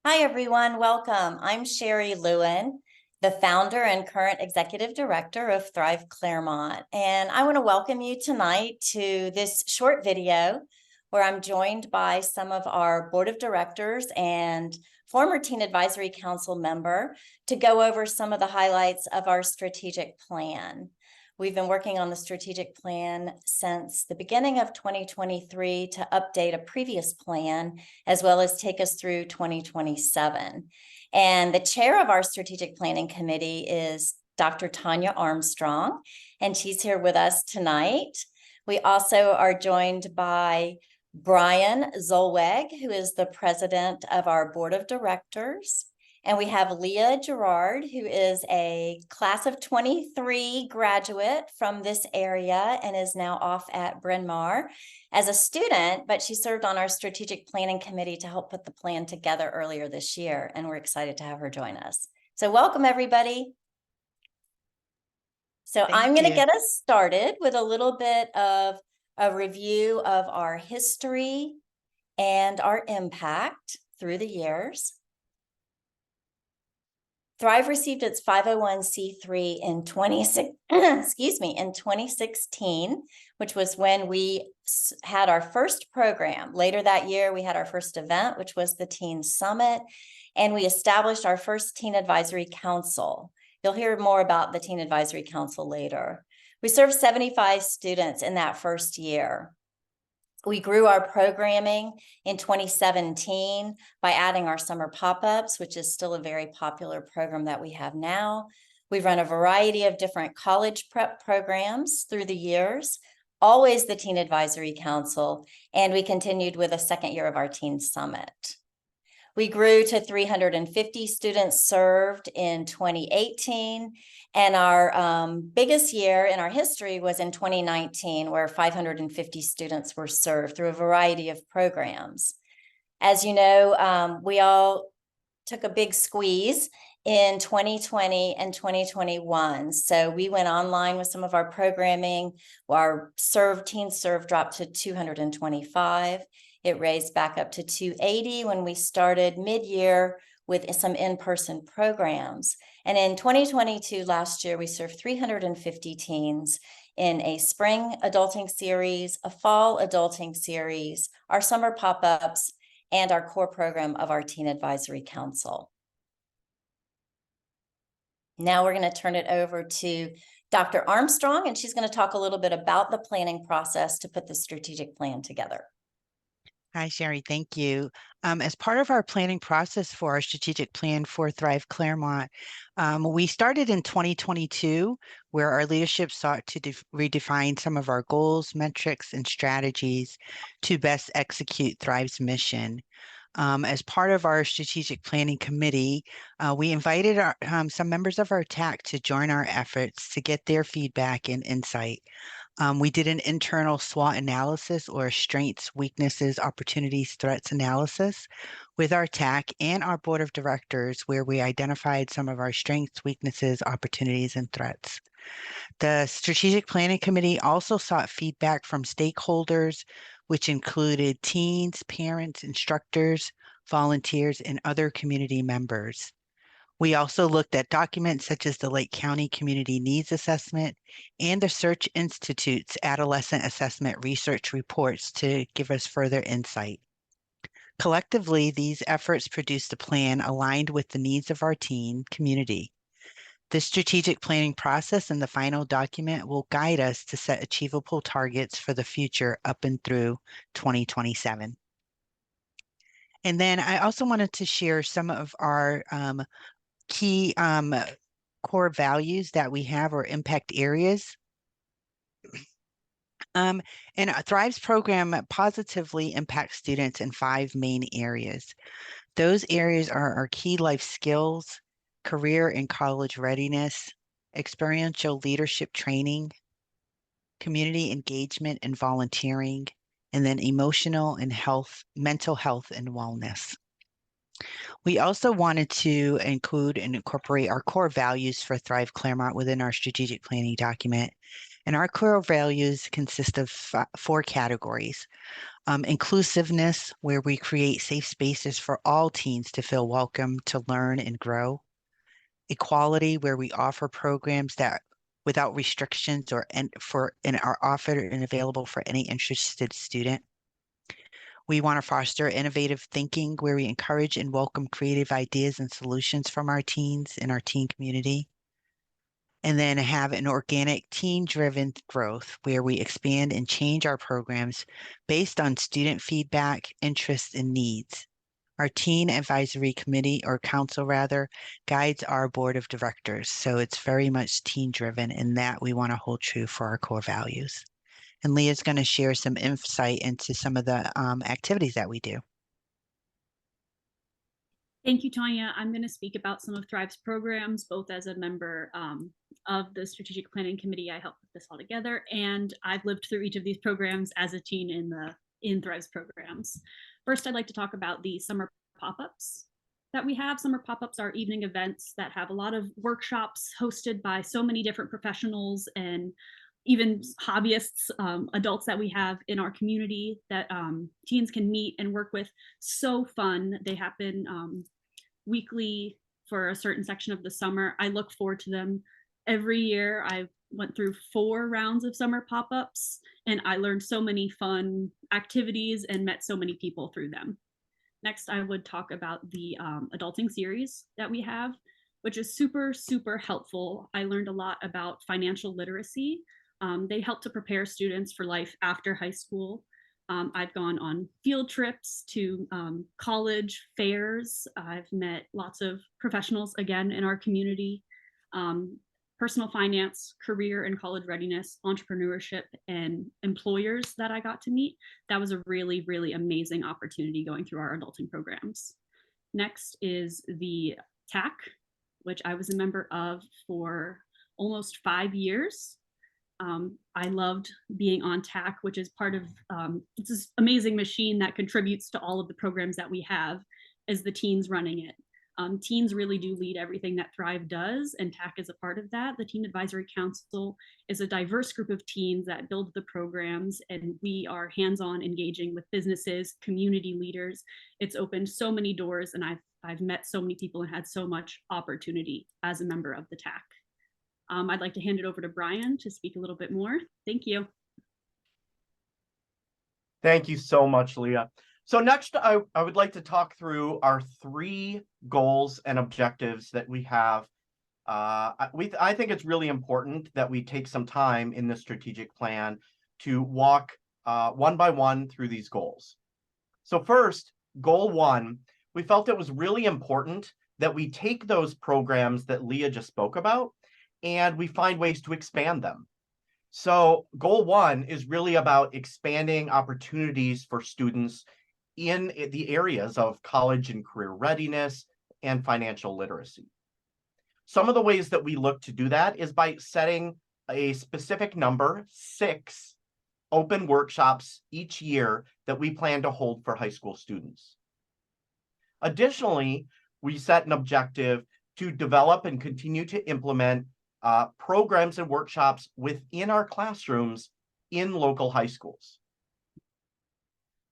Hi, everyone. Welcome. I'm Sherry Lewin, the founder and current executive director of Thrive Clermont. And I want to welcome you tonight to this short video where I'm joined by some of our board of directors and former Teen Advisory Council member to go over some of the highlights of our strategic plan. We've been working on the strategic plan since the beginning of 2023 to update a previous plan, as well as take us through 2027. And the chair of our strategic planning committee is Dr. Tanya Armstrong, and she's here with us tonight. We also are joined by Brian Zolweg, who is the president of our board of directors. And we have Leah Gerard, who is a class of 23 graduate from this area and is now off at Bryn Mawr as a student, but she served on our strategic planning committee to help put the plan together earlier this year. And we're excited to have her join us. So welcome, everybody. So I'm going to get us started with a little bit of a review of our history and our impact through the years. Thrive received its 501c3 in 2016, which was when we had our first program. Later that year, we had our first event, which was the Teen Summit, and we established our first Teen Advisory Council. You'll hear more about the Teen Advisory Council later. We served 75 students in that first year. We grew our programming in 2017 by adding our summer pop-ups, which is still a very popular program that we have now. We've run a variety of different college prep programs through the years, always the Teen Advisory Council, and we continued with a second year of our Teen Summit. We grew to 350 students served in 2018, and our biggest year in our history was in 2019, where 550 students were served through a variety of programs. As you know, we all took a big squeeze in 2020 and 2021. So we went online with some of our programming. Our teen serve dropped to 225. It raised back up to 280 when we started mid-year with some in-person programs. And in 2022, last year, we served 350 teens in a spring adulting series, a fall adulting series, our summer pop-ups, and our core program of our Teen Advisory Council. Now we're going to turn it over to Dr. Armstrong, and she's going to talk a little bit about the planning process to put the strategic plan together. Hi, Sherry. Thank you. As part of our planning process for our strategic plan for Thrive Clermont, we started in 2022, where our leadership sought to redefine some of our goals, metrics, and strategies to best execute Thrive's mission. As part of our strategic planning committee, we invited some members of our TAC to join our efforts to get their feedback and insight. We did an internal SWOT analysis, or strengths, weaknesses, opportunities, threats analysis with our TAC and our board of directors, where we identified some of our strengths, weaknesses, opportunities, and threats. The strategic planning committee also sought feedback from stakeholders, which included teens, parents, instructors, volunteers, and other community members. We also looked at documents such as the Lake County Community Needs Assessment and the Search Institute's Adolescent Assessment Research reports to give us further insight. Collectively, these efforts produced a plan aligned with the needs of our teen community. The strategic planning process in the final document will guide us to set achievable targets for the future up and through 2027. And then I also wanted to share some of our key core values that we have, or impact areas. And Thrive's program positively impacts students in 5 main areas. Those areas are our key life skills, career and college readiness, experiential leadership training, community engagement and volunteering, and then emotional and mental health and wellness. We also wanted to include and incorporate our core values for Thrive Clermont within our strategic planning document. And our core values consist of four categories. Inclusiveness, where we create safe spaces for all teens to feel welcome, to learn and grow. Equality, where we offer programs that without restrictions and are offered and available for any interested student. We want to foster innovative thinking, where we encourage and welcome creative ideas and solutions from our teens in our teen community. And then have an organic teen-driven growth, where we expand and change our programs based on student feedback, interests, and needs. Our teen advisory committee, or council rather, guides our board of directors. So it's very much teen-driven, and that we want to hold true for our core values. And Leah's going to share some insight into some of the activities that we do. Thank you, Tanya. I'm going to speak about some of Thrive's programs, both as a member of the Strategic Planning Committee. I helped put this all together, and I've lived through each of these programs as a teen in Thrive's programs. First, I'd like to talk about the summer pop-ups that we have. Summer pop-ups are evening events that have a lot of workshops hosted by so many different professionals and even hobbyists, adults that we have in our community that teens can meet and work with. So fun. They happen weekly for a certain section of the summer. I look forward to them every year. I went through 4 rounds of summer pop-ups, and I learned so many fun activities and met so many people through them. Next, I would talk about the adulting series that we have, which is super, super helpful. I learned a lot about financial literacy. They help to prepare students for life after high school. I've gone on field trips to college fairs. I've met lots of professionals, again, in our community. Personal finance, career and college readiness, entrepreneurship, and employers that I got to meet. That was a really, really amazing opportunity going through our adulting programs. Next is the TAC, which I was a member of for almost 5 years. I loved being on TAC, which is part of, it's this amazing machine that contributes to all of the programs that we have as the teens running it. Teens really do lead everything that Thrive does, and TAC is a part of that. The Teen Advisory Council is a diverse group of teens that build the programs, and we are hands-on engaging with businesses, community leaders. It's opened so many doors, and I've met so many people and had so much opportunity as a member of the TAC. I'd like to hand it over to Brian to speak a little bit more. Thank you. Thank you so much, Leah. So next, I would like to talk through our 3 goals and objectives that we have. I think it's really important that we take some time in the strategic plan to walk one by one through these goals. So first, goal 1, we felt it was really important that we take those programs that Leah just spoke about and we find ways to expand them. So goal 1 is really about expanding opportunities for students in the areas of college and career readiness and financial literacy. Some of the ways that we look to do that is by setting a specific number, 6 open workshops each year that we plan to hold for high school students. Additionally, we set an objective to develop and continue to implement programs and workshops within our classrooms in local high schools.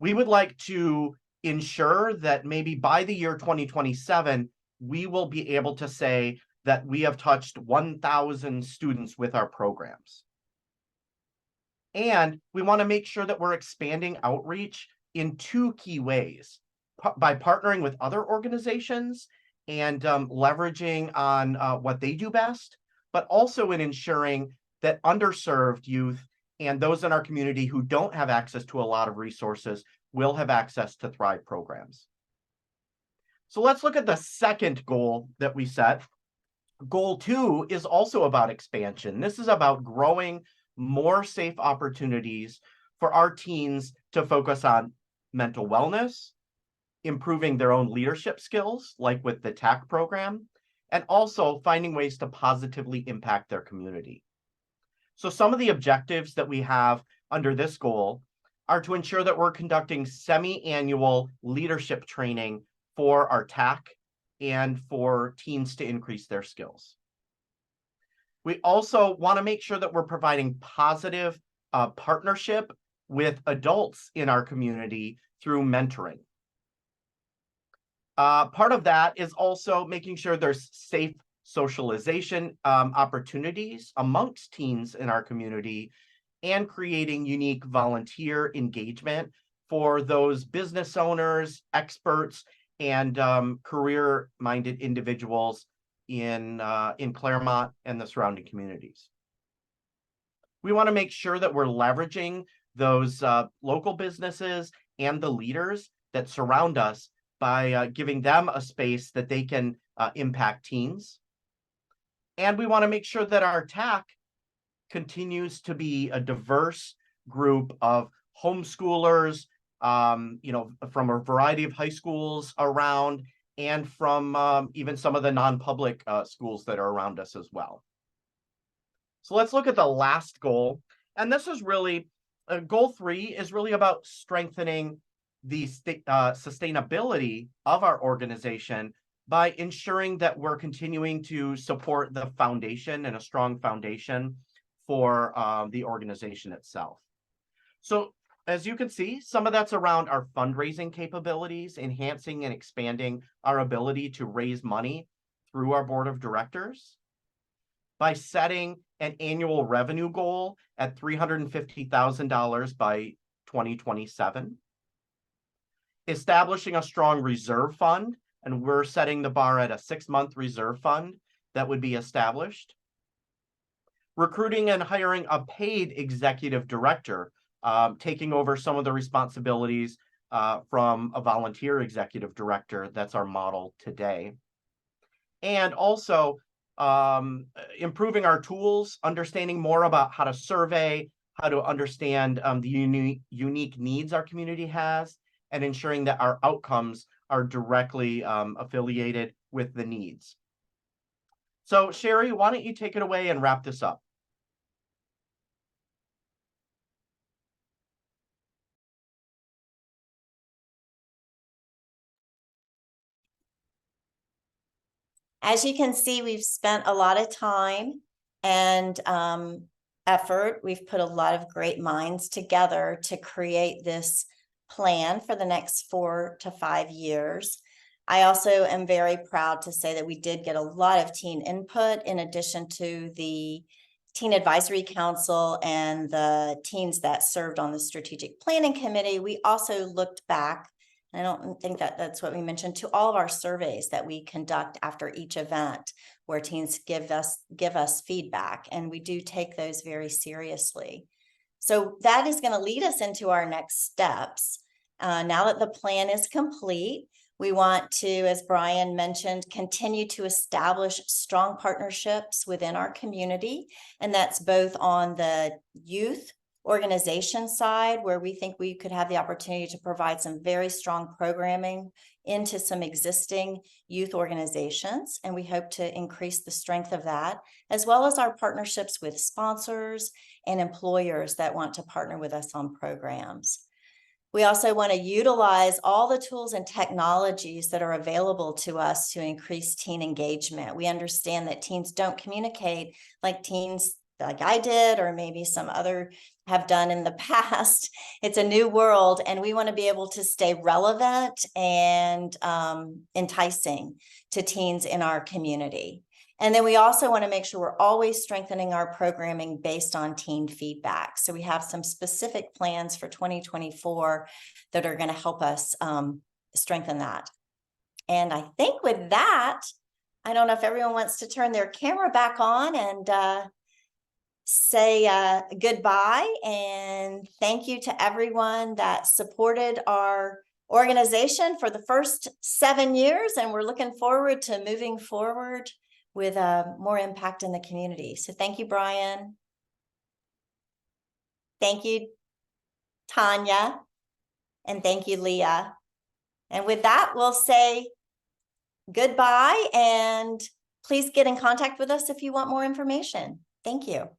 We would like to ensure that maybe by the year 2027, we will be able to say that we have touched 1,000 students with our programs. And we want to make sure that we're expanding outreach in 2 key ways, by partnering with other organizations and leveraging on what they do best, but also in ensuring that underserved youth and those in our community who don't have access to a lot of resources will have access to Thrive programs. So let's look at the second goal that we set. Goal 2 is also about expansion. This is about growing more safe opportunities for our teens to focus on mental wellness, improving their own leadership skills, like with the TAC program, and also finding ways to positively impact their community. So some of the objectives that we have under this goal are to ensure that we're conducting semi-annual leadership training for our TAC and for teens to increase their skills. We also want to make sure that we're providing positive partnership with adults in our community through mentoring. Part of that is also making sure there's safe socialization opportunities amongst teens in our community and creating unique volunteer engagement for those business owners, experts, and career-minded individuals in Clermont and the surrounding communities. We want to make sure that we're leveraging those local businesses and the leaders that surround us by giving them a space that they can impact teens. And we want to make sure that our TAC continues to be a diverse group of homeschoolers, from a variety of high schools around, and from even some of the non-public schools that are around us as well. So let's look at the last goal. And this is really, goal 3 is really about strengthening the sustainability of our organization by ensuring that we're continuing to support the foundation and a strong foundation for the organization itself. So as you can see, some of that's around our fundraising capabilities, enhancing and expanding our ability to raise money through our board of directors by setting an annual revenue goal at $350,000 by 2027, establishing a strong reserve fund, and we're setting the bar at a 6-month reserve fund that would be established, recruiting and hiring a paid executive director, taking over some of the responsibilities from a volunteer executive director. That's our model today. And also improving our tools, understanding more about how to survey, how to understand the unique needs our community has, and ensuring that our outcomes are directly affiliated with the needs. So Sherry, why don't you take it away and wrap this up? As you can see, we've spent a lot of time and effort. We've put a lot of great minds together to create this plan for the next 4 to 5 years. I also am very proud to say that we did get a lot of teen input in addition to the Teen Advisory Council and the teens that served on the Strategic Planning Committee. We also looked back, I don't think that that's what we mentioned, to all of our surveys that we conduct after each event where teens give us feedback, and we do take those very seriously. So that is going to lead us into our next steps. Now that the plan is complete, we want to, as Brian mentioned, continue to establish strong partnerships within our community, and that's both on the youth organization side, where we think we could have the opportunity to provide some very strong programming into some existing youth organizations, and we hope to increase the strength of that, as well as our partnerships with sponsors and employers that want to partner with us on programs. We also want to utilize all the tools and technologies that are available to us to increase teen engagement. We understand that teens don't communicate like teens like I did, or maybe some other have done in the past. It's a new world, and we want to be able to stay relevant and enticing to teens in our community. And then we also want to make sure we're always strengthening our programming based on teen feedback. So we have some specific plans for 2024 that are going to help us strengthen that. And I think with that, I don't know if everyone wants to turn their camera back on and say goodbye, and thank you to everyone that supported our organization for the first 7 years, and we're looking forward to moving forward with more impact in the community. So thank you, Brian. Thank you, Tanya, and thank you, Leah. And with that, we'll say goodbye, and please get in contact with us if you want more information. Thank you.